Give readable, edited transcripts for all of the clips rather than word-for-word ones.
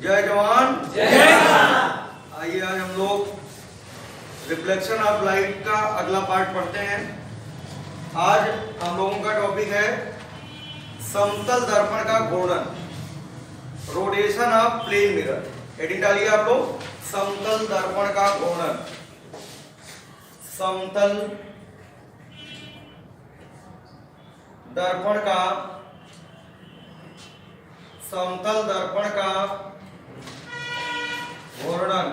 जय जवान जय किसान। आइए आज हम लोग रिफ्लेक्शन ऑफ लाइट का अगला पार्ट पढ़ते हैं। आज हम लोगों का टॉपिक है समतल दर्पण का घूर्णन, rotation of plane mirror. Heading डालिए आप लोग, समतल दर्पण का घूर्णन। समतल दर्पण का घूर्णन।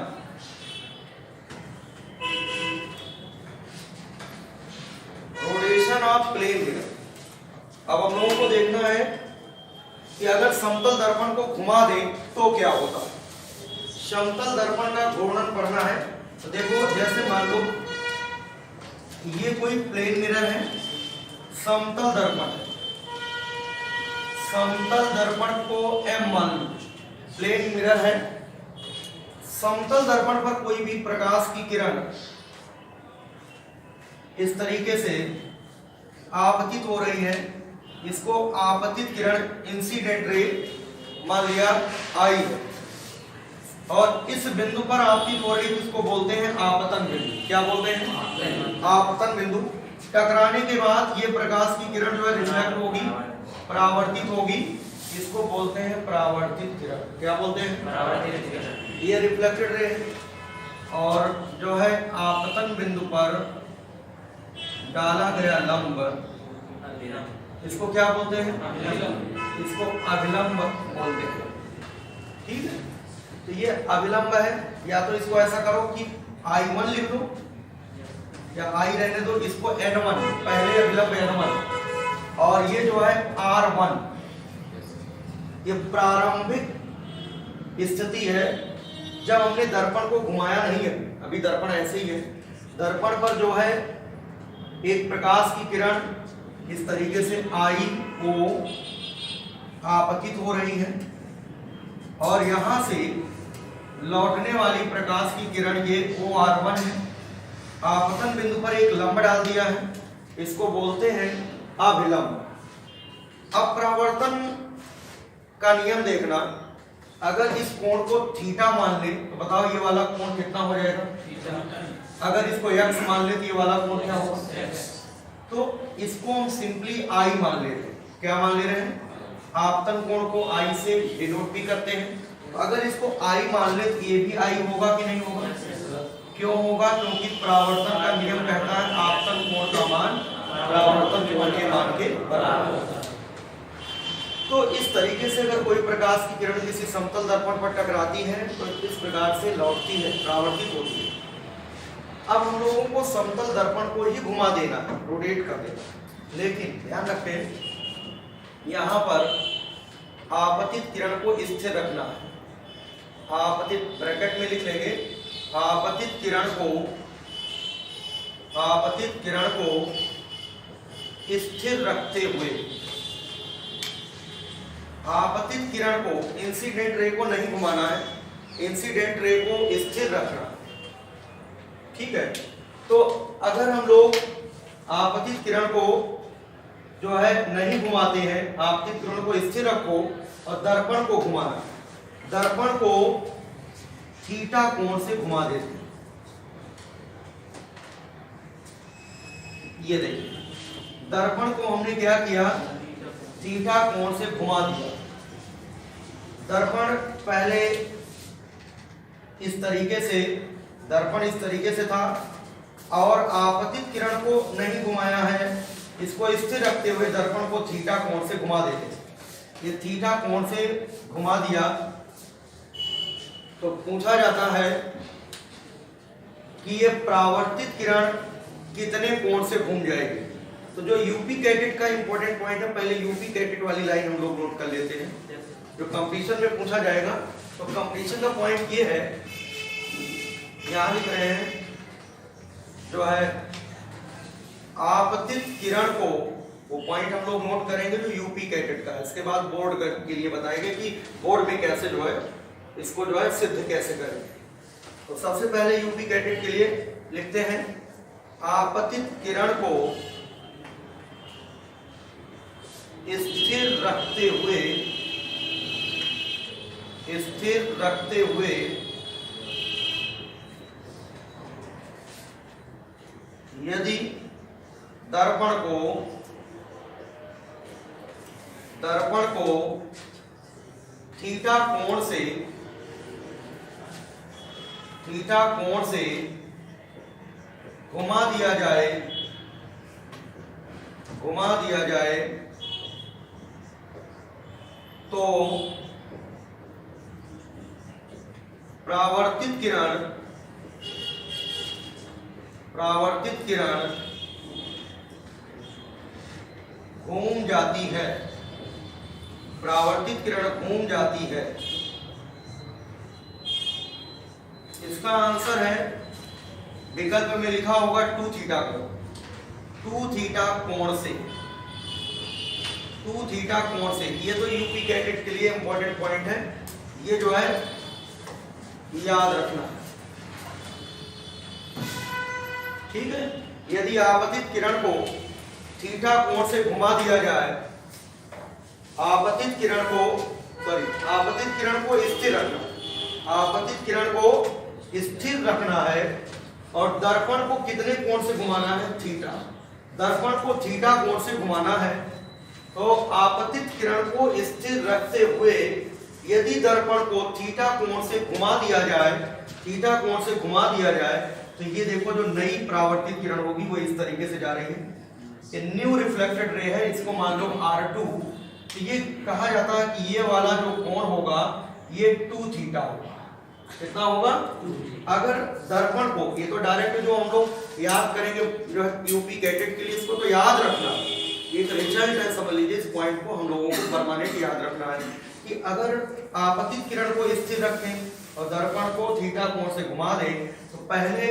Rotation of plane mirror. अब हम लोगों को देखना है कि अगर समतल दर्पण को घुमा दें तो क्या होता है। समतल दर्पण का घूर्णन पढ़ना है तो देखो, जैसे मान लो ये कोई प्लेन मिरर है, समतल दर्पण है, समतल दर्पण को M मान लो, प्लेन मिरर है। समतल दर्पण पर कोई भी प्रकाश की किरण इस तरीके से आपतित हो रही है, इसको आपतित किरण इंसिडेंट रे मान लिया आई है, और इस बिंदु पर आपतित हो रही है, इसको बोलते हैं आपतन बिंदु। क्या बोलते हैं? आपतन बिंदु। टकराने के बाद ये प्रकाश की किरण जो है रिफ्लेक्ट होगी, परावर्तित होगी, इसको बोलते हैं परावर्तित किरण। क्या बोलते हैं? परावर्तित किरण। ये रिफ्लेक्टेड रे है, और जो है आपतन बिंदु पर डाला गया लंब, इसको क्या बोलते हैं? इसको अभिलंब बोलते हैं। ठीक है, तो ये अभिलंब है। या तो इसको ऐसा करो कि I1 लिख दो, या I रहने दो, इसको N1, पहले अभिलंब N1, और ये जो है R1, ये प्रारंभिक स्थिति है जब हमने दर्पण को घुमाया नहीं है। अभी दर्पण ऐसे ही है, दर्पण पर जो है एक प्रकाश की किरण इस तरीके से I को आपतित हो रही है, और यहां से लौटने वाली प्रकाश की किरण ये OR1 है। आपतन बिंदु पर एक लंब डाल दिया है, इसको बोलते हैं अभिलंब। अब परावर्तन का नियम देखना, अगर इस कोण को थीटा मान ले तो बताओ ये वाला कोण कितना हो जाएगा? अगर इसको x मान ले तो ये वाला कोण क्या होगा? तो इसको हम सिंपली I मान लेते हैं। क्या मान ले रहे हैं? आपतन कोण को I से डिनोट भी करते हैं। तो अगर इसको I मान ले तो ये भी I होगा कि नहीं होगा? क्यों होगा? क्योंकि परावर्तन का नियम कहता है आपतन कोण का मान परावर्तन कोण के मान के बराबर होता है। तो इस तरीके से अगर कोई प्रकाश की किरण किसी समतल दर्पण पर टकराती है तो इस प्रकार से लौटती है, परावर्तित होती है। अब हम लोगों को समतल दर्पण को ही घुमा देना है, रोटेट कर देना। लेकिन ध्यान रखें, यहाँ पर आपतित किरण को स्थिर रखना है। आपतित ब्रैकेट में लिख लेंगे, आपतित किरण को स्थिर रखते हुए, आपतित किरण को, इंसिडेंट रे को नहीं घुमाना है, इंसिडेंट रे को स्थिर रखना। ठीक है, तो अगर हम लोग आपतित किरण को जो है नहीं घुमाते हैं, आपतित किरण को स्थिर रखो और दर्पण को घुमाना, दर्पण को थीटा कोण से घुमा देते हैं। ये देखिए, दर्पण को हमने क्या किया? थीटा कोण से घुमा दिया। दर्पण पहले इस तरीके से, दर्पण इस तरीके से था, और आपतित किरण को नहीं घुमाया है, इसको स्थिर रखते हुए दर्पण को थीटा कोण से घुमा देते। ये थीटा कोण से घुमा दिया तो पूछा जाता है कि ये परावर्तित किरण कितने कोण से घूम जाएगी। तो जो यूपी कैटेट का इंपॉर्टेंट पॉइंट है, पहले यूपी कैटेट वाली लाइन हम लोग नोट कर लेते हैं, जो कंपटीशन में पूछा जाएगा। तो कंपटीशन का पॉइंट ये है, यहां लिख रहे हैं, जो है आपतित किरण को, वो पॉइंट हम लोग नोट करेंगे जो यूपी कैटेट का है। इसके बाद बोर्ड के लिए बताएंगे कि बोर्ड में कैसे जो है इसको जो है सिद्ध कैसे करें। तो सबसे पहले यूपी कैटेट के लिए लिखते हैं, आपतित किरण को स्थिर रखते हुए स्थिर रखते हुए यदि दर्पण को थीटा कोण से घुमा दिया जाए तो परावर्तित किरण घूम जाती है। इसका आंसर है, विकल्प में लिखा होगा 2 थीटा कोण से। ये तो यूपी कैडेट के लिए इंपॉर्टेंट पॉइंट है, ये जो है याद रखना, ठीक है। यदि आपतित किरण को थीटा कोण से घुमा दिया जाए, आपतित किरण को स्थिर रखना है और दर्पण को कितने कोण से घुमाना है? थीटा। दर्पण को थीटा कोण से घुमाना है, तो आपतित किरण को स्थिर रखते हुए यदि दर्पण को थीटा कोण से घुमा दिया जाए तो ये देखो जो नई परावर्तित किरण होगी वो इस तरीके से जा रही है। ये न्यू रिफ्लेक्टेड रे है, इसको मान लो R2। तो ये कहा जाता है कि ये वाला जो कोण होगा ये 2 थीटा होगा। कितना होगा? अगर दर्पण को, ये तो डायरेक्ट जो हम लोग याद करेंगे जो यूपी कैडेट के लिए, इसको तो याद रखना, एक रिजल्ट है, समझ लीजिए। इस पॉइंट को हम लोगों को परमानेंट याद रखना है कि अगर आपतित किरण को स्थिर रखें और दर्पण को थीटा कोण से घुमा दें, तो पहले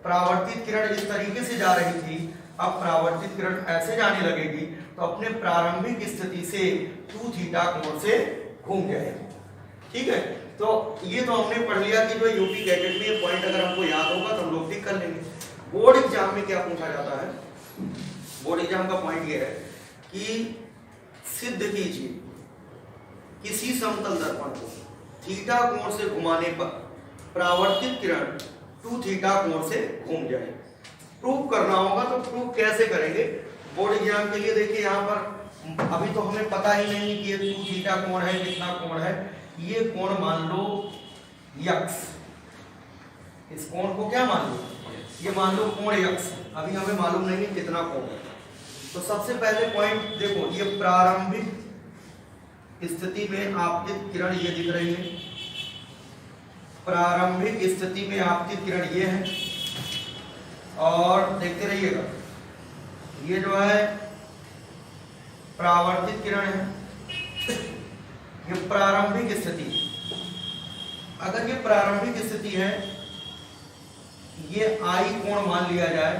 परावर्तित किरण इस तरीके से जा रही थी, अब परावर्तित किरण ऐसे जाने लगेगी तो अपने प्रारंभिक स्थिति से 2 थीटा कोण से घूम जाएगी। ठीक है, तो ये तो हमने पढ़ लिया कि जो यूपी कैडेट में ये पॉइंट अगर हमको याद होगा तो हम लोग टिक कर लेंगे। बोर्ड एग्जाम में क्या पूछा जाता है? बोर्ड एग्जाम का पॉइंट ये है कि सिद्ध कीजिए किसी समतल दर्पण को थीटा कोण से घुमाने पर परावर्तित किरण 2 थीटा कोण से घूम जाए। प्रूव करना होगा, तो प्रूव कैसे करेंगे? बोर्ड एग्जाम के लिए देखिए यहाँ पर अभी तो हमें पता ही नहीं कि ये 2 थीटा कोण है, कितना कोण है। ये कोण मान लो यक्स, इस कोण को क्या मान लो? ये मान लो कोण यक्स। अभी हमें मालूम नहीं है कितना कोण है। तो सबसे पहले पॉइंट देखो, ये प्रारंभिक स्थिति में आपतित किरण ये दिख रही है, प्रारंभिक स्थिति में आपतित किरण ये है, और देखते रहिएगा ये जो है परावर्तित किरण है, ये प्रारंभिक स्थिति। अगर ये प्रारंभिक स्थिति है, ये आई कोण मान लिया जाए,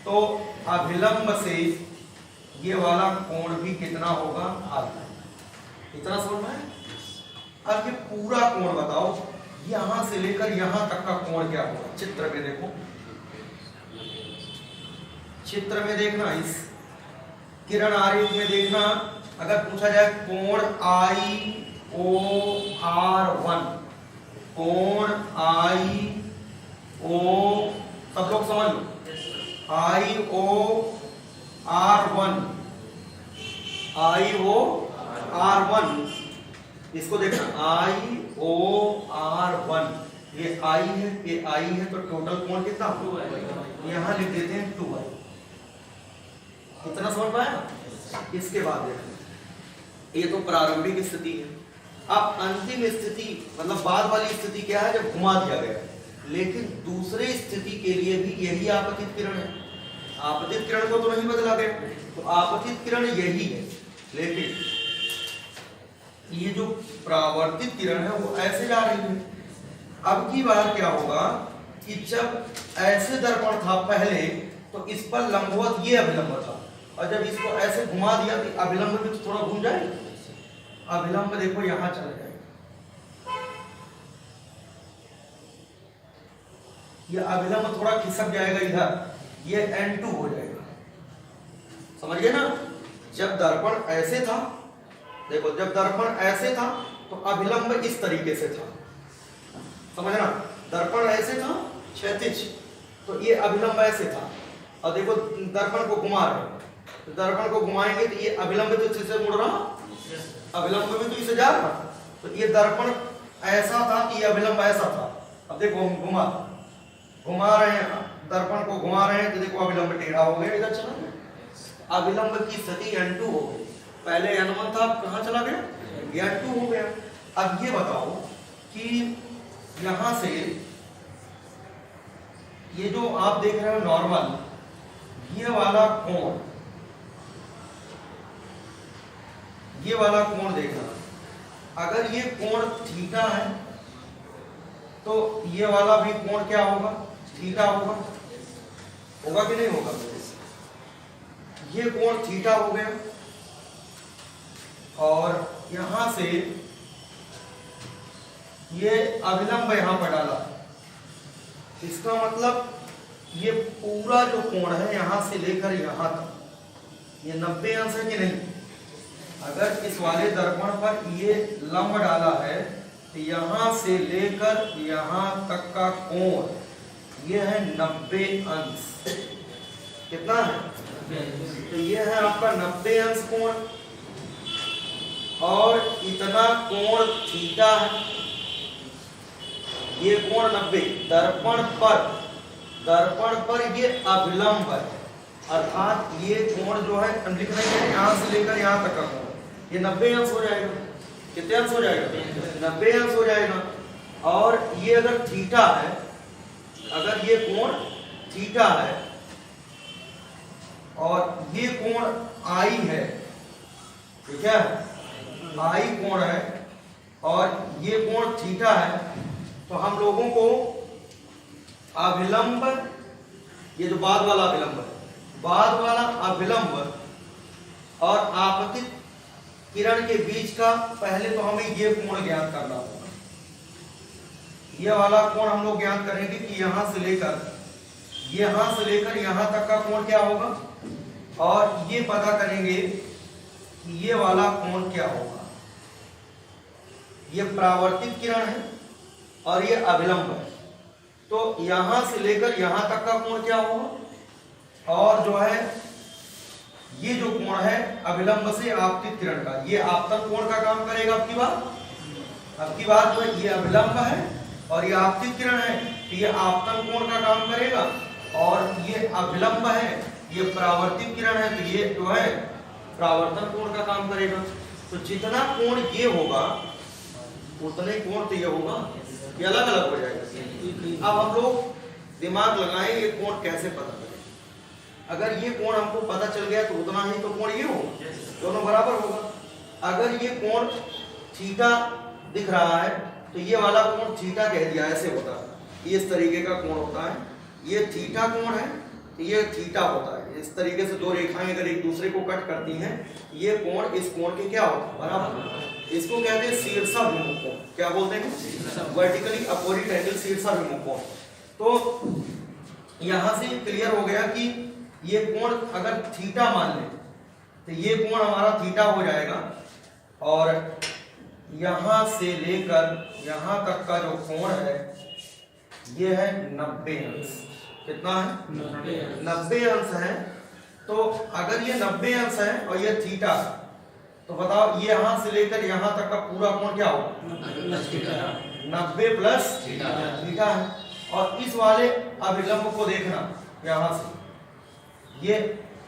तो अभिलंब से ये वाला कोण भी कितना होगा? आधा। इतना समझ में? अब ये पूरा कोण बताओ, यहां से लेकर यहां तक का कोण क्या होगा? चित्र में देखो, चित्र में देखना, इस किरण आरेख में देखना। अगर पूछा जाए कोण IOR1, कोण IO, सब लोग समझ लो, IOR1, इसको देखना, IOR1, ये I है, ये I है, तो टोटल कोण कितना? 2 यहां लिख देते हैं 2I। कितना समझ पाया? इसके बाद देखो, ये तो प्रारंभिक स्थिति है। अब अंतिम स्थिति मतलब बाद वाली स्थिति क्या है? जब घुमा दिया गया। लेकिन दूसरे स्थिति के लिए भी यही आपतित किरण है, आपतित किरण को तो नहीं बदला गया, तो आपतित किरण यही है। लेकिन ये जो परावर्तित किरण है वो ऐसे जा रही है। अब की बार क्या होगा कि जब ऐसे दर्पण था पहले, तो इस पर लंबवत ये अभिलंब था, और जब इसको ऐसे घुमा दिया तो अभिलंब भी तो थोड़ा घूम जाएगा। अभिलंब देखो यहां चला जाएगा, ये अभिलंब थोड़ा खिसक जाएगा इधर, ये N2 हो जाएगा। समझ गए ना? जब दर्पण ऐसे था, देखो जब दर्पण ऐसे था तो अभिलंब इस तरीके से था, समझना। दर्पण ऐसे था क्षैतिज, तो ये अभिलंब ऐसे था। और देखो दर्पण को घुमा रहे हैं, तो दर्पण को घुमाएंगे तो ये अभिलंब तो इसे मुड़ रहा, अभिलंब भी तो इसे जा रहा। तो ये दर्पण ऐसा था कि ये अभिलंब ऐसा था। अब देखो हम घुमा रहे हैं, दर्पण को घुमा रहे हैं, तो देखो अभिलंब टेढ़ा हो गया, इधर चला गया। अभिलंब की स्थिति n2 हो गई। पहले n1 था, कहाँ चला गया, n2 हो गया। अब ये बताओ कि यहां से ये जो आप देख रहे हो नॉर्मल, ये वाला कोण, ये वाला कोण देखना, अगर ये कोण थीटा है तो ये वाला भी कोण क्या होगा, थीटा होगा। होगा कि नहीं होगा? ये कोण थीटा हो गया, और यहां से ये अभिलंब यहां पर डाला, इसका मतलब ये पूरा जो कोण है यहां से लेकर यहां तक, ये 90 अंश है कि नहीं? अगर इस वाले दर्पण पर ये लंब डाला है तो यहां से लेकर यहां तक का कोण ये है 90 अंश। कितना है? तो ये है आपका 90 अंश कोण, और इतना कोण थीटा है। ये कोण 90, दर्पण पर ये अभिलंब है, अर्थात ये कोण जो है हम लिख रहे हैं यहां से लेकर यहां तक का कोण, ये 90 अंश हो जाएगा। कितने अंश हो जाएगा? 90 अंश हो जाएगा। और ये अगर थीटा है, अगर ये कोण थीटा है और ये कोण आई है, ठीक है, आई कोण है और ये कोण थीटा है, तो हम लोगों को अभिलंब, ये जो बाद वाला अभिलंब है, बाद वाला अभिलंब और आपतित किरण के बीच का पहले तो हमें ये कोण ज्ञात करना होगा। ये वाला कोण हम लोग ज्ञात करेंगे कि यहां से लेकर यहां तक का कोण क्या होगा, और ये पता करेंगे कि ये वाला कोण क्या होगा। ये परावर्तित किरण है और ये अभिलंब है, तो यहां से लेकर यहां तक का कोण क्या होगा, और जो है ये जो कोण है अभिलंब से आपतित किरण का, ये आपतन कोण का काम करेगा। आपकी बात जो है ये अभिलंब है और ये आपतित किरण है, तो ये आपतन कोण का काम करेगा, और ये अभिलंब है, ये परावर्तित किरण है, तो ये जो है परावर्तन कोण का काम करेगा। तो जितना कोण ये होगा उतने कोण तो ये होगा, ये अलग अलग हो जाएगा। अब हम लोग दिमाग लगाएं, ये कोण कैसे पता करें। अगर ये कोण हमको पता चल गया तो उतना ही तो कोण ये होगा, दोनों बराबर होगा। अगर ये कोण थीटा दिख रहा है तो ये वाला कोण थीटा कह दिया, ऐसे होता है, इस तरीके का कोण होता है। ये थीटा कोण है तो ये थीटा होता है। इस तरीके से दो रेखाएं अगर एक दूसरे को कट करती हैं, ये कोण इस कोण के क्या होता है, बराबर। इसको कहते हैं शीर्षाभिमुख कोण। क्या बोलते हैं? वर्टिकली अपोजिट एंगल, शीर्षाभिमुख कोण। तो यहां से क्लियर हो गया कि ये कोण अगर थीटा मान लें तो ये कोण हमारा थीटा हो जाएगा, और यहां से लेकर यहां तक का जो कोण है ये है 90 अंश। कितना है? 90 अंश है। तो अगर ये 90 अंश है और ये थीटा, तो बताओ ये यहां से लेकर यहां तक का पूरा कोण क्या होगा? 90 प्लस थीटा है। और इस वाले अभिलंब को देखना, यहां से ये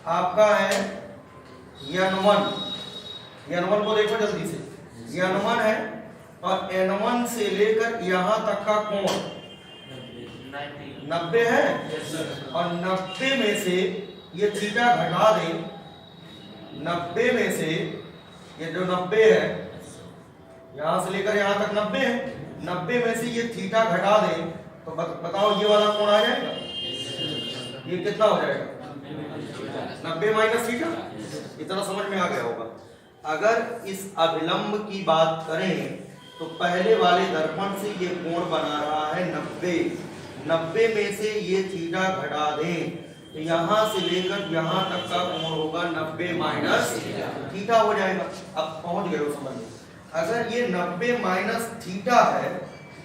आपका है n1 को देखो जल्दी से, n1 है, और n1 से लेकर यहां तक का कोण 90 है, और 90 में से ये थीटा घटा दे, 90 में से ये जो 90 है, यहां से लेकर यहां तक 90 है, 90 में से ये थीटा घटा दे, तो बताओ ये वाला कोण आ जाएगा, ये कितना हो जाएगा? 90 माइनस थीटा। इतना समझ में आ गया होगा। अगर इस अभिलंब की बात करें तो पहले वाले दर्पण से ये कोण बना रहा है 90 में से ये थीटा घटा दें तो यहां से लेकर यहां तक का कोण होगा 90 माइनस थीटा हो जाएगा। अब पहुंच गए हो समझ में। अगर ये 90 माइनस थीटा है,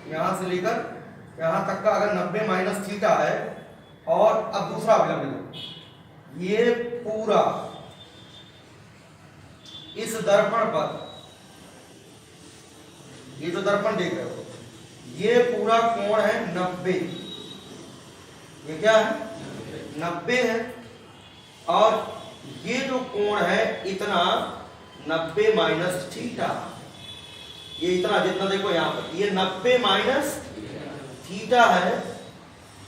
यहां से लेकर यहां तक का अगर 90 माइनस थीटा है, और अब दूसरा अभिलंब लो, ये पूरा इस दर्पण पर, ये जो दर्पण देख रहे हो, ये पूरा कोण है 90, ये क्या है 90 है, और ये जो कोण है इतना 90 माइनस थीटा, ये इतना जितना देखो यहां पर ये 90 माइनस थीटा है,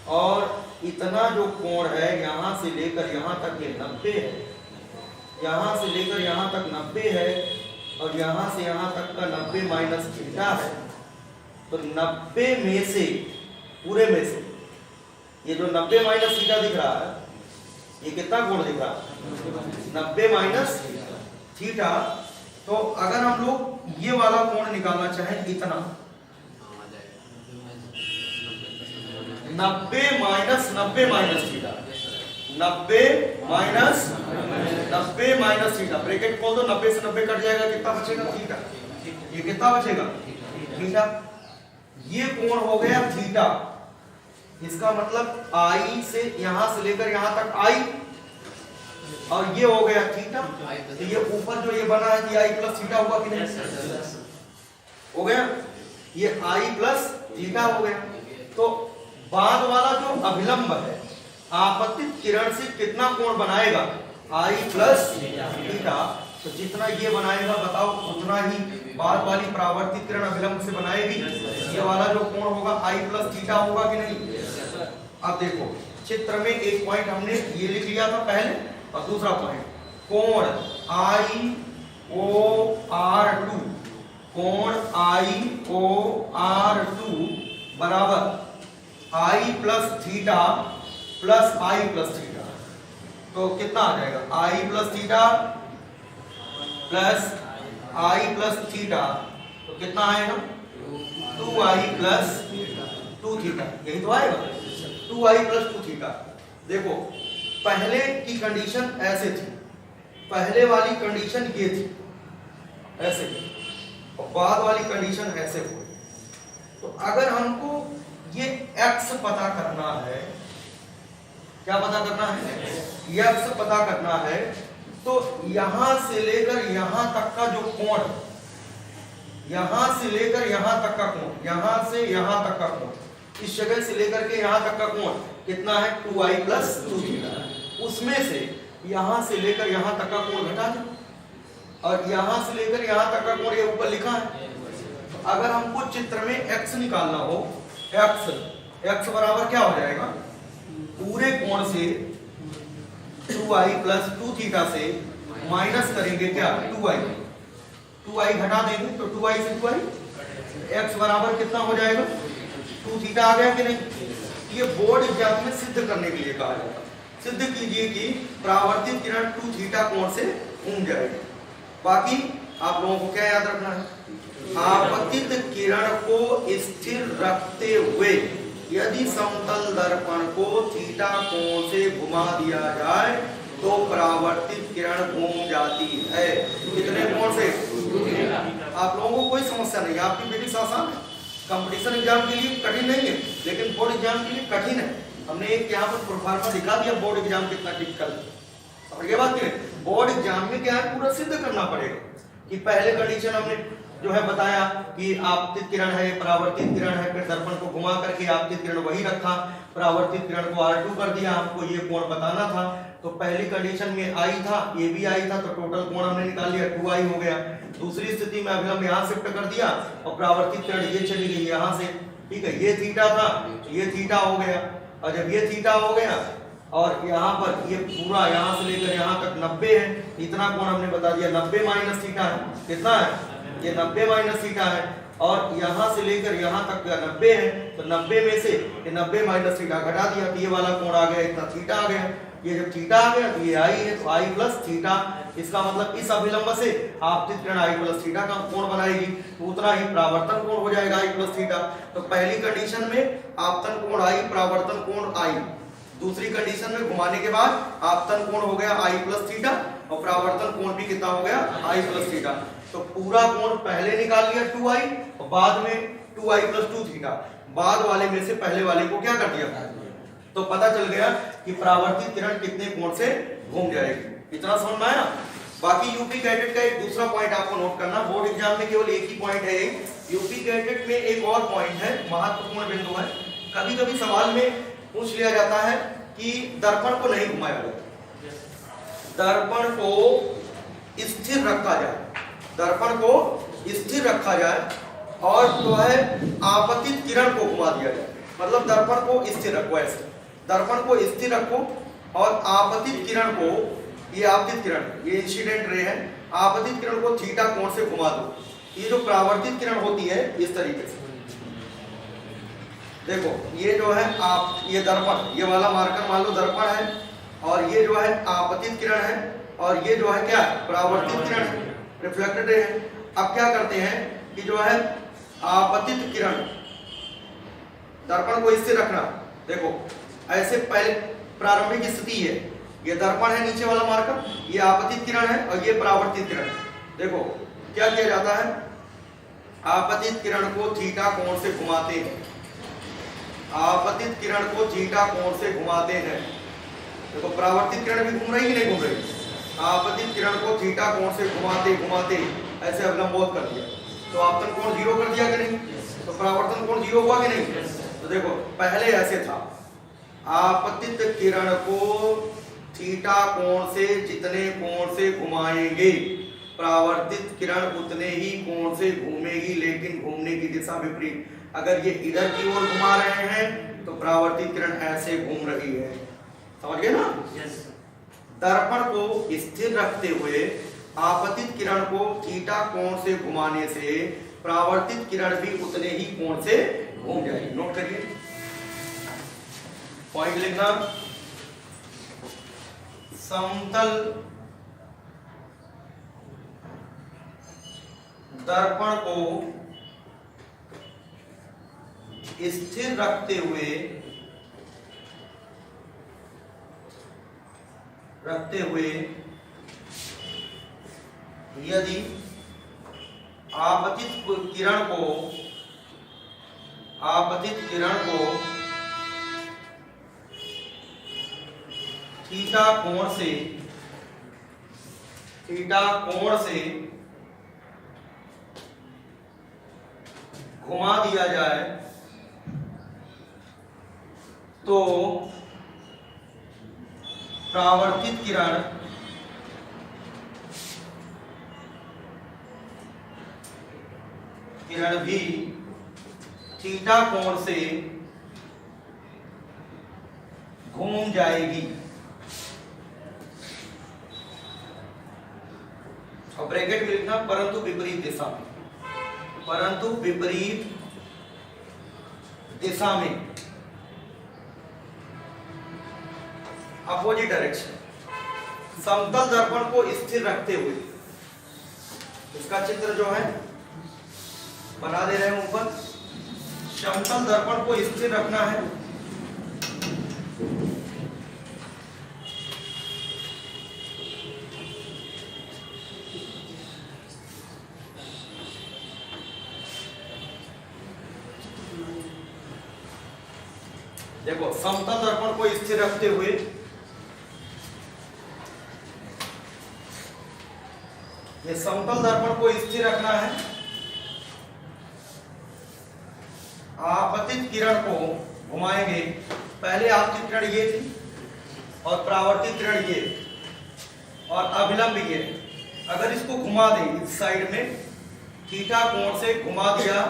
और इतना जो कोण है यहां से लेकर यहां तक ये 90 है, यहां से लेकर यहां तक 90 है, और यहां से यहां तक का 90 माइनस थीटा है। तो 90 में से, पूरे में से ये जो 90 माइनस थीटा दिख रहा है, ये कितना कोण दिख रहा है 90 माइनस थीटा। तो अगर हम लोग ये वाला कोण निकालना चाहें, इतना 90 minus 90 minus theta, 90 minus theta, bracket खोल दो, 90 से 90 कट जाएगा, कितना बचेगा थीटा, ये कितना बचेगा थीटा, ये कोण हो गया थीटा। इसका मतलब आई से यहां से लेकर यहां तक आई, और ये हो गया थीटा। तो ये ऊपर जो ये बना है कि आई प्लस थीटा हुआ कि नहीं, हो गया, ये आई प्लस थीटा हो गया। तो बाद वाला जो अभिलंब है आपतित किरण से कितना कोण बनाएगा, आई प्लस थीटा। तो जितना ये बनाएगा बताओ उतना ही बाद वाली परावर्तित किरण अभिलंब से बनाएगी। ये वाला जो कोण होगा आई प्लस थीटा होगा कि नहीं। अब देखो चित्र में एक पॉइंट हमने ये लिख लिया था पहले, और दूसरा पॉइंट कोण आई ओ आर 2, कोण आई ओ आर 2 बराबर आई प्लस थीटा प्लस आई प्लस थीटा। तो कितना आ जाएगा, आई प्लस थीटा प्लस आई प्लस थीटा, तो कितना आएगा 2i प्लस 2 थीटा, यही तो आएगा 2i प्लस 2 थीटा। देखो पहले की कंडीशन ऐसे थी, पहले वाली कंडीशन ये थी ऐसे, और बाद वाली कंडीशन ऐसे हुई। तो अगर हमको ये x पता करना है, क्या पता करना है, x पता करना है, तो यहां से लेकर यहां तक का जो कोण, यहां से लेकर यहां तक का कोण, यहां से यहां तक का कोण, इस जगह से लेकर के यहां तक का कोण कितना है 2i प्लस 2 थीटा। उसमें से यहां से लेकर यहां तक का कोण घटा दो, और यहां से लेकर यहां तक का कोण ये ऊपर लिखा है। तो अगर हमको चित्र में x निकालना हो, x बराबर क्या हो जाएगा, पूरे कोण से 2i प्लस 2 थीटा से माइनस करेंगे क्या 2i घटा देंगे, तो 2i से 2i, x बराबर कितना हो जाएगा 2 थीटा आ गया कि नहीं। ये बोर्ड एग्जाम में सिद्ध करने के लिए कहा जाता है, सिद्ध कीजिए कि परावर्तित किरण 2 थीटा कोण से घूम जाएगी। बाकी आप लोगों को क्या याद रखना है, आपतित किरण को स्थिर रखते हुए यदि समतल दर्पण को थीटा कोण से घुमा दिया जाए तो परावर्तित किरण घूम जाती है। कितने कोण से, आप लोगों को कोई समस्या नहीं, आपकी बेटी आसान है, कंपटीशन एग्जाम के लिए कठिन नहीं है, लेकिन बोर्ड एग्जाम के लिए कठिन है। हमने एक यहाँ पर प्रोफार्मा दिखा दिया बोर्ड एग्जाम कितना डिफिकल्ट है, समझ गए बात नहीं। बोर्ड एग्जाम में क्या है, पूरा सिद्ध करना पड़ेगा कि पहले कंडीशन हमने जो है बताया कि आपतित किरण है, परावर्तित किरण है, फिर दर्पण को घुमा करके आपतित किरण वही रखा, परावर्तित किरण को R2 कर दिया, हमको ये कोण बताना था। तो पहली कंडीशन में I था, ये भी I था, तो टोटल कोण हमने निकाल लिया 2i हो गया। दूसरी स्थिति में अभिलंब यहाँ शिफ्ट कर दिया और परावर्तित किरण ये चली गई यहाँ से, ठीक है, ये थीटा था, ये थीटा हो गया, और जब ये थीटा हो गया और यहाँ पर ये पूरा यहाँ से लेकर यहाँ तक 90 है, इतना कोण हमने बता दिया 90 माइनस थीटा है, कितना है ये 90 माइनस थीटा है, और यहाँ से लेकर यहाँ तक 90 है, तो 90 में से ये 90 माइनस थीटा घटा दिया, तो ये वाला कोण आ गया, इतना थीटा आ गया। ये जब थीटा आ गया तो ये आई है, तो आई प्लस थीटा, इसका मतलब इस अभिलंब से आपतित किरण आई प्लस थीटा का कोण बनाएगी, तो उतना ही परावर्तन कोण हो जाएगा आई प्लस थीटा। तो पहली कंडीशन में आपतन कोण आई, परावर्तन कोण आई, दूसरी कंडीशन में घुमाने के बाद आपतन कोण हो गया आई प्लस थीटा, और परावर्तन कोण भी कितना हो गया आई प्लस थीटा। तो पूरा कोण पहले निकाल लिया 2i और बाद में 2i + 2 थीटा, बाद वाले में से पहले वाले को क्या कर दिया, तो पता चल गया कि परावर्तित किरण कितने कोण से घूम जाएगी। इतना समझ में आया। बाकी यूपी कैडेट का एक दूसरा पॉइंट आपको नोट करना, बोर्ड एग्जाम में केवल एक ही पॉइंट है। यूपी कैडेट में एक और पॉइंट है, महत्वपूर्ण बिंदु है, कभी कभी सवाल में पूछ लिया जाता है कि दर्पण को नहीं घुमाया जाए, दर्पण को स्थिर रखा जाए, दर्पण को स्थिर रखा जाए और जो है आपतित किरण को घुमा दिया जाए। मतलब दर्पण को स्थिर रखो, ऐसे दर्पण को स्थिर रखो और आपतित किरण को, ये आपतित किरण, ये इंसिडेंट रे है, आपतित किरण को थीटा कोण से घुमा दो। ये जो परावर्तित किरण होती है इस तरीके से, देखो ये जो है आप, ये दर्पण, ये वाला मार्कर मान लो दर्पण है और ये जो है आपतित किरण है और ये जो है क्या, परावर्तित किरण है, रिफ्लेक्टेड रे है। अब क्या करते हैं कि जो है आपतित किरण, दर्पण को स्थिर रखना, देखो ऐसे पहले प्रारंभिक स्थिति है, ये दर्पण है नीचे वाला मार्कर, ये आपतित किरण है और ये परावर्तित किरण। देखो क्या किया जाता है, आपतित किरण को थीटा कोण से घुमाते हैं, आपतित किरण को थीटा कोण से घुमाते हैं। देखो परावर्तित किरण भी घूम रही कि नहीं घूम रही, आपतित किरण को थीटा कोण से घुमाते घुमाते ऐसे अवलंबोत कर दिया, तो आपतन कोण 0 कर दिया कि नहीं, तो परावर्तन कोण 0 हुआ कि नहीं। तो देखो पहले ऐसे था, आपतित किरण को थीटा कोण से जितने कोण से घुमाएंगे, परावर्तित किरण उतने ही कोण से घूमेगी, लेकिन घूमने की दिशा विपरीत। अगर ये इधर की ओर घुमा रहे हैं तो परावर्तित किरण ऐसे घूम रही है, समझ गए ना। दर्पण को स्थिर रखते हुए आपतित किरण को थीटा कोण से घुमाने से परावर्तित किरण भी उतने ही कोण से घूम जाएगी। नोट करिए, पॉइंट लिखना, समतल दर्पण को स्थिर रखते हुए यदि आपतित किरण को थीटा कोण से घुमा दिया जाए तो परावर्तित किरण भी थीटा कोण से घूम जाएगी। और ब्रैकेट में लिखना, परंतु विपरीत दिशा में, परंतु विपरीत दिशा में, अपोजिट डायरेक्शन। समतल दर्पण को स्थिर रखते हुए, इसका चित्र जो है बना दे रहे हैं ऊपर। समतल दर्पण को स्थिर रखना है, देखो समतल दर्पण को स्थिर रखते हुए ये समतल दर्पण को स्थिर रखना है, आपतित किरण को घुमाएंगे। पहले आपतित किरण ये थी और परावर्तित किरण ये और अभिलंब ये। अगर इसको घुमा दें इस साइड में, थीटा कोण से घुमा दिया,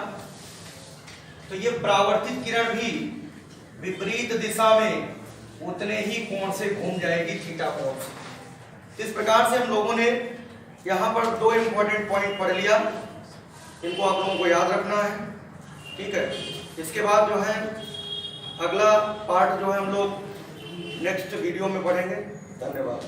तो ये परावर्तित किरण भी विपरीत दिशा में उतने ही कोण से घूम जाएगी, थीटा कोण से। इस प्रकार से हम लोगों ने यहाँ पर 2 इंपॉर्टेंट पॉइंट पढ़ लिया, इनको आप लोगों को याद रखना है, ठीक है। इसके बाद जो है अगला पार्ट जो है हम लोग नेक्स्ट वीडियो में पढ़ेंगे। धन्यवाद।